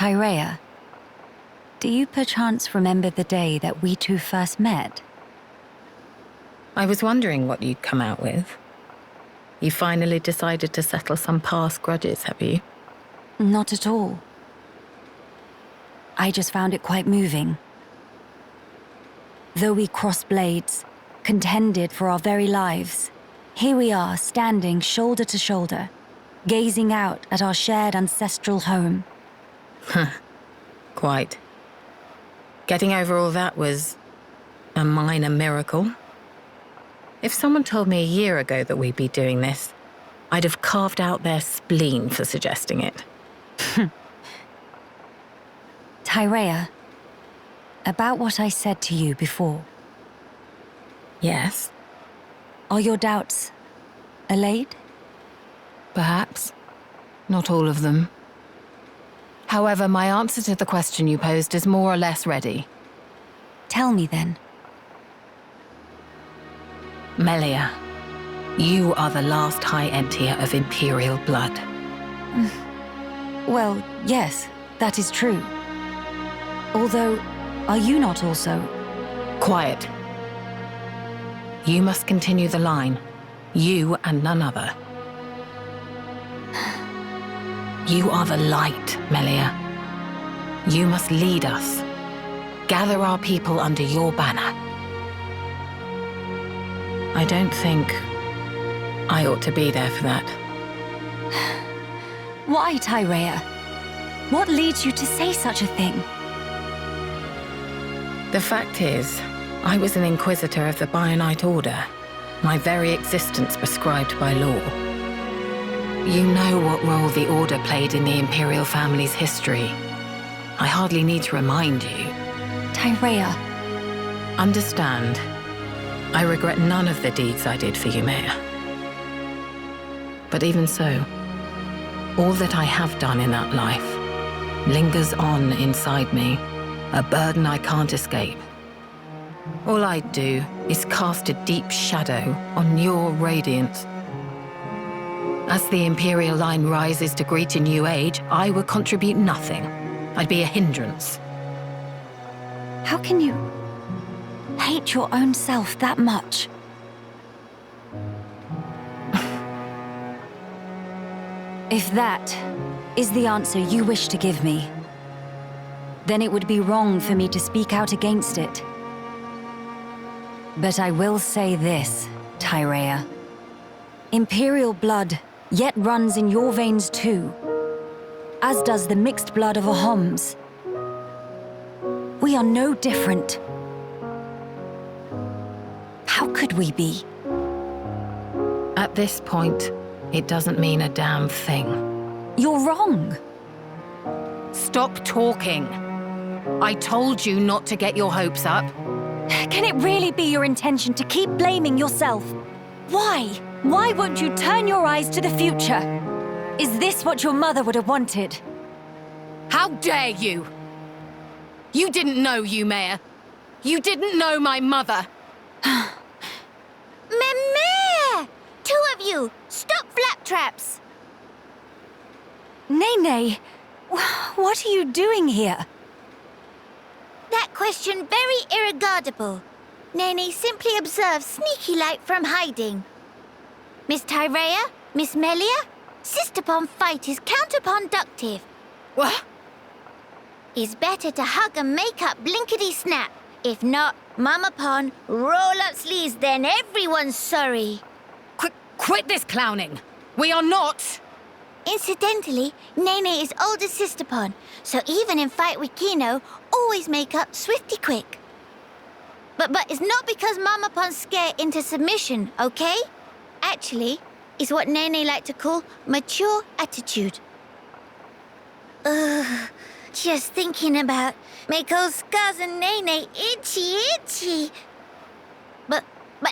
Tyrea, do you perchance remember the day that we two first met? I was wondering what you'd come out with. You finally decided to settle some past grudges, have you? Not at all. I just found it quite moving. Though we crossed blades, contended for our very lives, here we are standing shoulder to shoulder, gazing out at our shared ancestral home. Quite. Getting over all that was a minor miracle. If someone told me a year ago that we'd be doing this, I'd have carved out their spleen for suggesting it. Tyrea, about what I said to you before. Yes? Are your doubts allayed? Perhaps. Not all of them. However, my answer to the question you posed is more or less ready. Tell me then. Melia, you are the last High Entier of Imperial blood. Well, yes, that is true. Although, are you not also? Quiet. You must continue the line. You and none other. You are the light, Melia. You must lead us. Gather our people under your banner. I don't think I ought to be there for that. Why, Tyrea? What leads you to say such a thing? The fact is, I was an Inquisitor of the Bionite Order, my very existence prescribed by law. You know what role the Order played in the Imperial family's history. I hardly need to remind you. Tyrea. Understand, I regret none of the deeds I did for Yumea. But even so, all that I have done in that life lingers on inside me, a burden I can't escape. All I do is cast a deep shadow on your radiance. As the Imperial line rises to greet a new age, I would contribute nothing. I'd be a hindrance. How can you hate your own self that much? If that is the answer you wish to give me, then it would be wrong for me to speak out against it. But I will say this, Tyrea. Imperial blood yet runs in your veins too, as does the mixed blood of Ahoms. We are no different. How could we be? At this point, it doesn't mean a damn thing. You're wrong. Stop talking. I told you not to get your hopes up. Can it really be your intention to keep blaming yourself? Why? Why won't you turn your eyes to the future? Is this what your mother would have wanted? How dare you? You didn't know Yumea. You didn't know my mother. Meme! Two of you, stop flaptraps! Nene, what are you doing here? That question very irregardable. Nene simply observes sneaky-like from hiding. Miss Tyrea, Miss Melia, sister-pon fight is counterproductive. What? It's better to hug and make up blinkety-snap. If not, Mama-pon, roll up sleeves, then everyone's sorry. Quit this clowning. We are not... Incidentally, Nene is older sister-pon, so even in fight with Kino, always make up swifty quick. But it's not because Mama-pon's scared into submission, okay? Actually, it's what Nene like to call mature attitude. Ugh, just thinking about make old scars and Nene itchy. But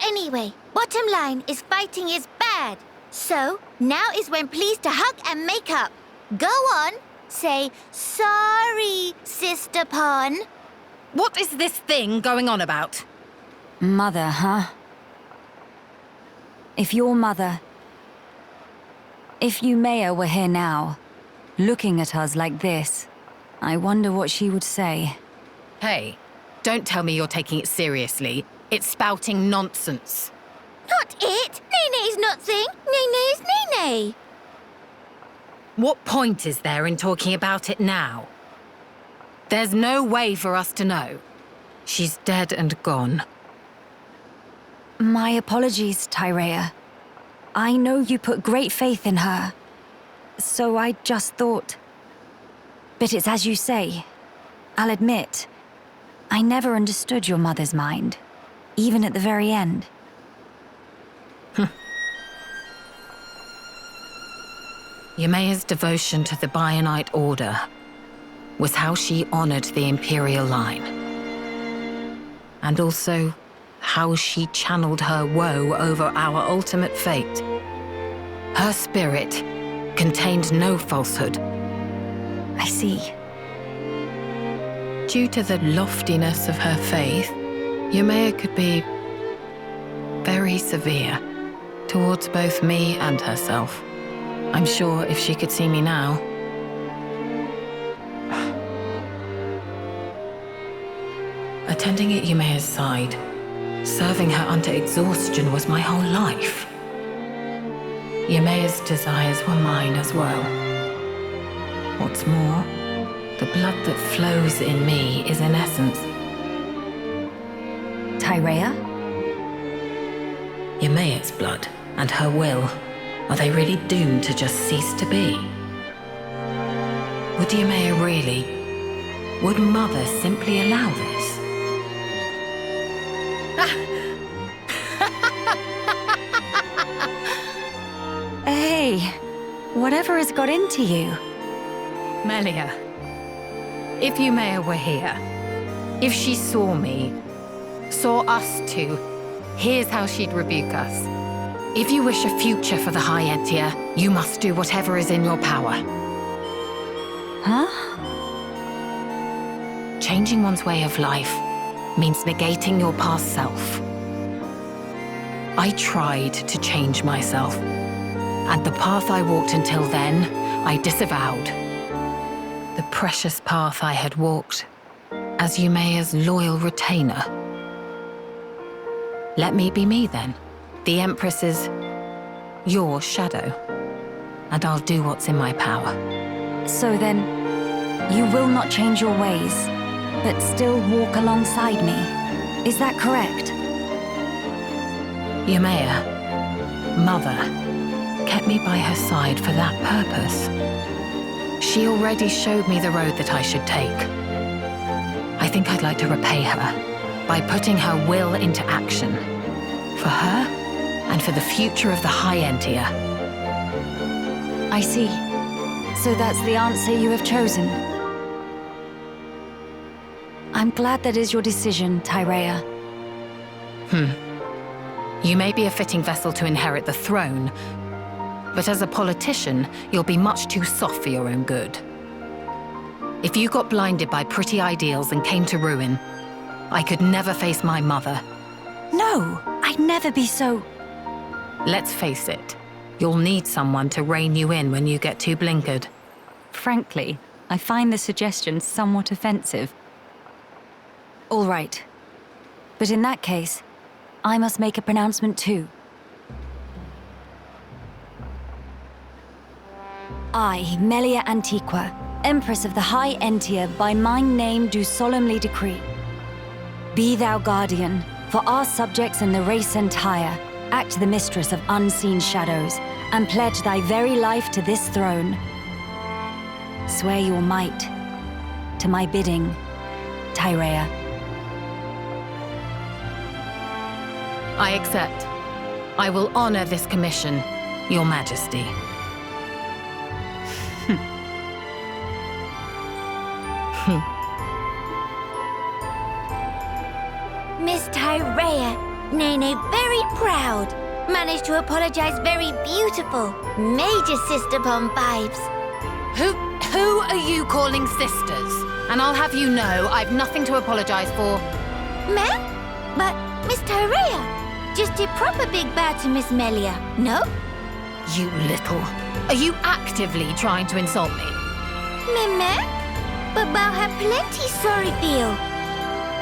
anyway, bottom line is fighting is bad. So, now is when pleased to hug and make up. Go on, say, sorry, sister-pon. What is this thing going on about? Mother, huh? If your mother... If Yumea were here now, looking at us like this, I wonder what she would say. Hey, don't tell me you're taking it seriously. It's spouting nonsense. Not it! Nene's nothing! Nene is Nene! What point is there in talking about it now? There's no way for us to know. She's dead and gone. My apologies, Tyrea. I know you put great faith in her. So I just thought... But it's as you say. I'll admit, I never understood your mother's mind. Even at the very end. Yumea's devotion to the Bionite Order was how she honored the Imperial line. And also, how she channeled her woe over our ultimate fate. Her spirit contained no falsehood. I see. Due to the loftiness of her faith, Yumea could be very severe towards both me and herself. I'm sure if she could see me now... Attending at Yumea's side, serving her unto exhaustion was my whole life. Yumea's desires were mine as well. What's more, the blood that flows in me is in essence... Tyrea? Yumea's blood and her will. Are they really doomed to just cease to be? Would Yumea really? Would Mother simply allow this? Hey, whatever has got into you? Melia, if Yumea were here, if she saw me, saw us two, here's how she'd rebuke us. If you wish a future for the High Entia, you must do whatever is in your power. Huh? Changing one's way of life means negating your past self. I tried to change myself, and the path I walked until then, I disavowed. The precious path I had walked as Yumea's loyal retainer. Let me be me then. The Empress is your shadow, and I'll do what's in my power. So then, you will not change your ways, but still walk alongside me. Is that correct? Yumea, Mother, kept me by her side for that purpose. She already showed me the road that I should take. I think I'd like to repay her by putting her will into action. For her, and for the future of the High Entia. I see. So that's the answer you have chosen. I'm glad that is your decision, Tyrea. You may be a fitting vessel to inherit the throne, but as a politician, you'll be much too soft for your own good. If you got blinded by pretty ideals and came to ruin, I could never face my mother. No, I'd never be so... Let's face it, you'll need someone to rein you in when you get too blinkered. Frankly, I find the suggestion somewhat offensive. All right. But in that case, I must make a pronouncement too. I, Melia Antiqua, Empress of the High Entia, by my name do solemnly decree. Be thou guardian, for our subjects and the race entire, act the mistress of unseen shadows, and pledge thy very life to this throne. Swear your might, to my bidding, Tyrea. I accept. I will honor this commission, Your Majesty. Miss Tyrea, Nene very proud. Managed to apologize very beautiful. Major sister bomb vibes. Who are you calling sisters? And I'll have you know I've nothing to apologize for. Meh? But Miss Tyrea, just a proper big bow to Miss Melia, no? You little... Are you actively trying to insult me? Meh? But Bao had plenty sorry feel.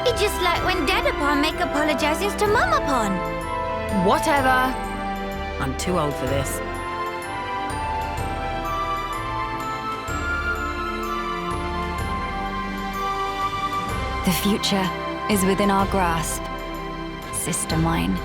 It's just like when Dadapon make apologizes to Mamapon. Whatever. I'm too old for this. The future is within our grasp, sister mine.